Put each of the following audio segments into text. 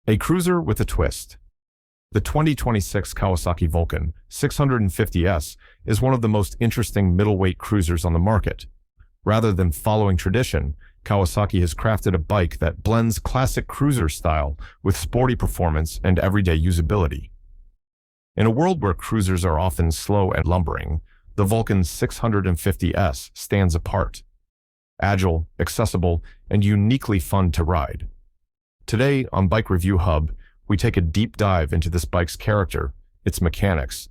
A cruiser with a twist. The 2026 Kawasaki Vulcan 650S is one of the most interesting middleweight cruisers on the market. Rather than following tradition, Kawasaki has crafted a bike that blends classic cruiser style with sporty performance and everyday usability. In a world where cruisers are often slow and lumbering, the Vulcan 650S stands apart. Agile, accessible, and uniquely fun to ride. Today on Bike Review Hub, we take a deep dive into this bike's character, its mechanics,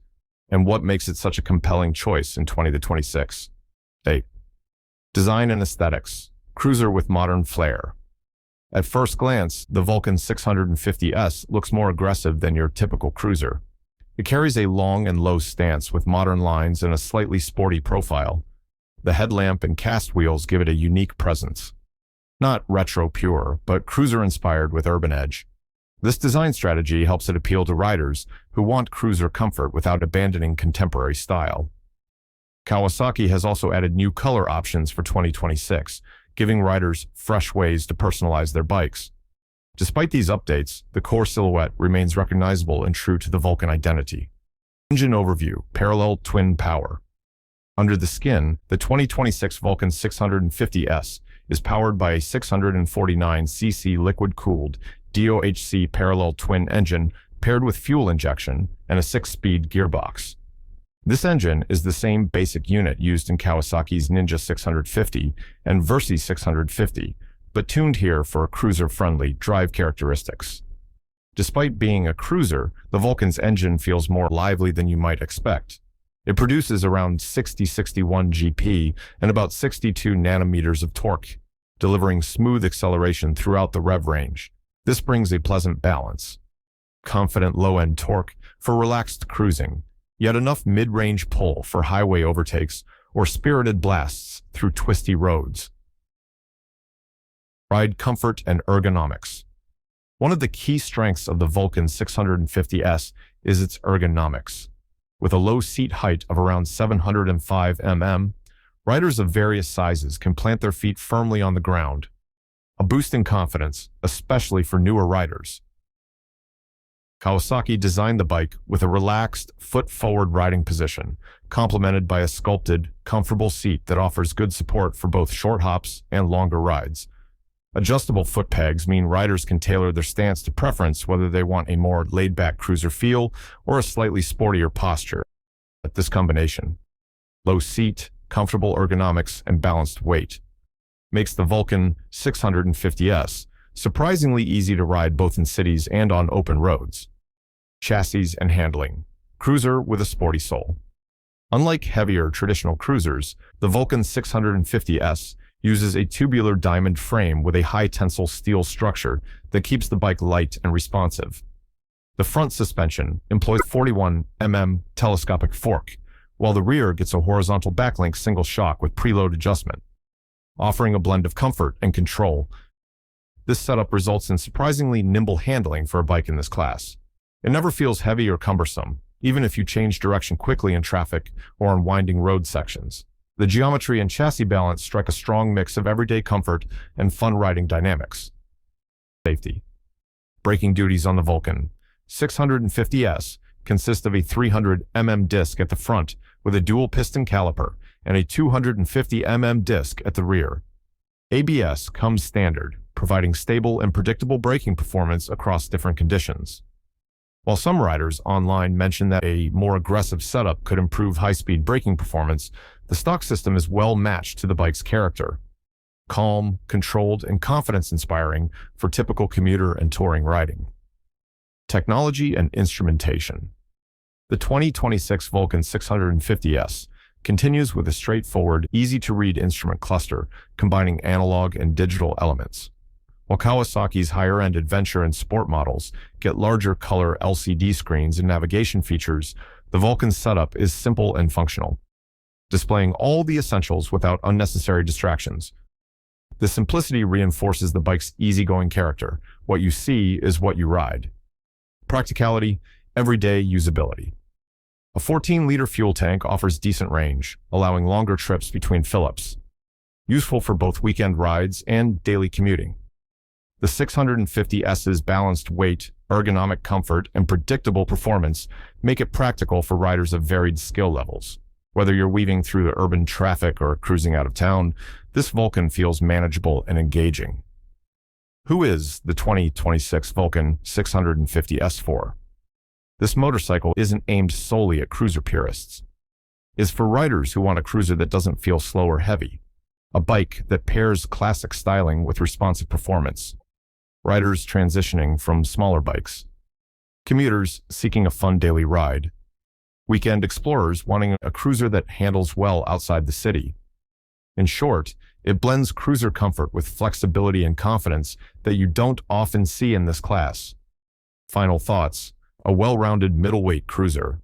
and what makes it such a compelling choice in 2026. 8. Design and aesthetics. Cruiser with modern flair. At first glance, the Vulcan 650S looks more aggressive than your typical cruiser. It carries a long and low stance with modern lines and a slightly sporty profile. The headlamp and cast wheels give it a unique presence. Not retro pure, but cruiser-inspired with urban edge. This design strategy helps it appeal to riders who want cruiser comfort without abandoning contemporary style. Kawasaki has also added new color options for 2026, giving riders fresh ways to personalize their bikes. Despite these updates, the core silhouette remains recognizable and true to the Vulcan identity. Engine overview, parallel twin power. Under the skin, the 2026 Vulcan 650S is powered by a 649cc liquid-cooled DOHC parallel twin engine paired with fuel injection and a 6-speed gearbox. This engine is the same basic unit used in Kawasaki's Ninja 650 and Versi 650, but tuned here for cruiser-friendly drive characteristics. Despite being a cruiser, the Vulcan's engine feels more lively than you might expect. It produces around 60-61 GP and about 62 nanometers of torque, delivering smooth acceleration throughout the rev range. This brings a pleasant balance. Confident low-end torque for relaxed cruising, yet enough mid-range pull for highway overtakes or spirited blasts through twisty roads. Ride comfort and ergonomics. One of the key strengths of the Vulcan 650S is its ergonomics. With a low seat height of around 705 mm, riders of various sizes can plant their feet firmly on the ground, a boost in confidence, especially for newer riders. Kawasaki designed the bike with a relaxed, foot-forward riding position, complemented by a sculpted, comfortable seat that offers good support for both short hops and longer rides. Adjustable foot pegs mean riders can tailor their stance to preference whether they want a more laid-back cruiser feel or a slightly sportier posture. This combination, low seat, comfortable ergonomics, and balanced weight, makes the Vulcan 650S surprisingly easy to ride both in cities and on open roads. Chassis and handling. Cruiser with a sporty soul. Unlike heavier traditional cruisers, the Vulcan 650S uses a tubular diamond frame with a high-tensile steel structure that keeps the bike light and responsive. The front suspension employs 41 mm telescopic fork, while the rear gets a horizontal backlink single shock with preload adjustment, offering a blend of comfort and control. This setup results in surprisingly nimble handling for a bike in this class. It never feels heavy or cumbersome, even if you change direction quickly in traffic or on winding road sections. The geometry and chassis balance strike a strong mix of everyday comfort and fun riding dynamics. Safety. Braking duties on the Vulcan 650S consist of a 300 mm disc at the front with a dual piston caliper and a 250 mm disc at the rear. ABS comes standard, providing stable and predictable braking performance across different conditions. While some riders online mention that a more aggressive setup could improve high-speed braking performance, the stock system is well matched to the bike's character. Calm, controlled, and confidence-inspiring for typical commuter and touring riding. Technology and instrumentation. The 2026 Vulcan 650S continues with a straightforward, easy-to-read instrument cluster, combining analog and digital elements. While Kawasaki's higher-end adventure and sport models get larger color LCD screens and navigation features, the Vulcan's setup is simple and functional, displaying all the essentials without unnecessary distractions. The simplicity reinforces the bike's easygoing character. What you see is what you ride. Practicality, everyday usability. A 14-liter fuel tank offers decent range, allowing longer trips between fill-ups, useful for both weekend rides and daily commuting. The 650S's balanced weight, ergonomic comfort, and predictable performance make it practical for riders of varied skill levels. Whether you're weaving through the urban traffic or cruising out of town, this Vulcan feels manageable and engaging. Who is the 2026 Vulcan 650S for? This motorcycle isn't aimed solely at cruiser purists. It's for riders who want a cruiser that doesn't feel slow or heavy, a bike that pairs classic styling with responsive performance, riders transitioning from smaller bikes, commuters seeking a fun daily ride, weekend explorers wanting a cruiser that handles well outside the city. In short, it blends cruiser comfort with flexibility and confidence that you don't often see in this class. Final thoughts: a well-rounded middleweight cruiser.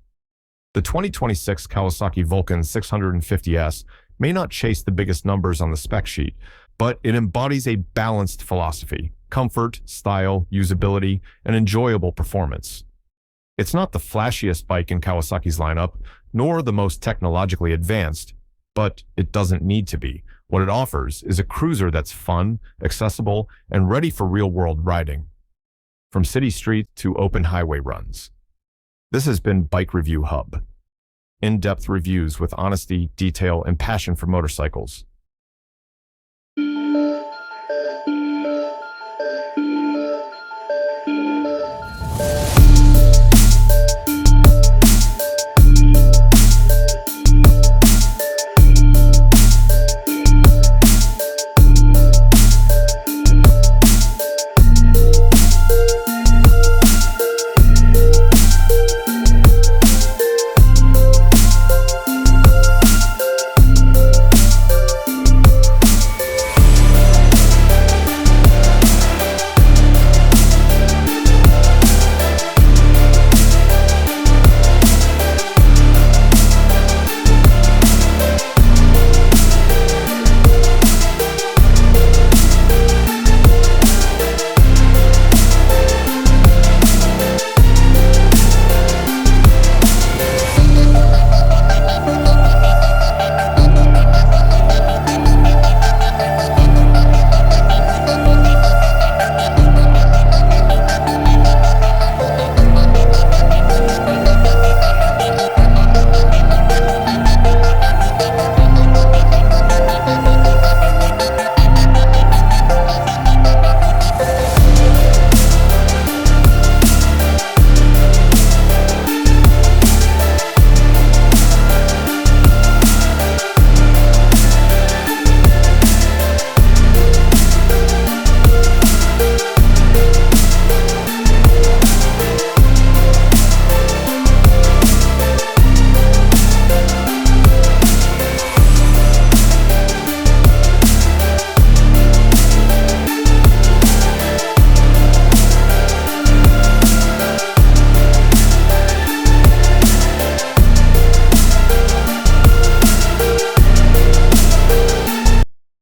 The 2026 Kawasaki Vulcan 650S may not chase the biggest numbers on the spec sheet, but it embodies a balanced philosophy: comfort, style, usability, and enjoyable performance. It's not the flashiest bike in Kawasaki's lineup, nor the most technologically advanced, but it doesn't need to be. What it offers is a cruiser that's fun, accessible, and ready for real-world riding, from city streets to open highway runs. This has been Bike Review Hub. In-depth reviews with honesty, detail, and passion for motorcycles.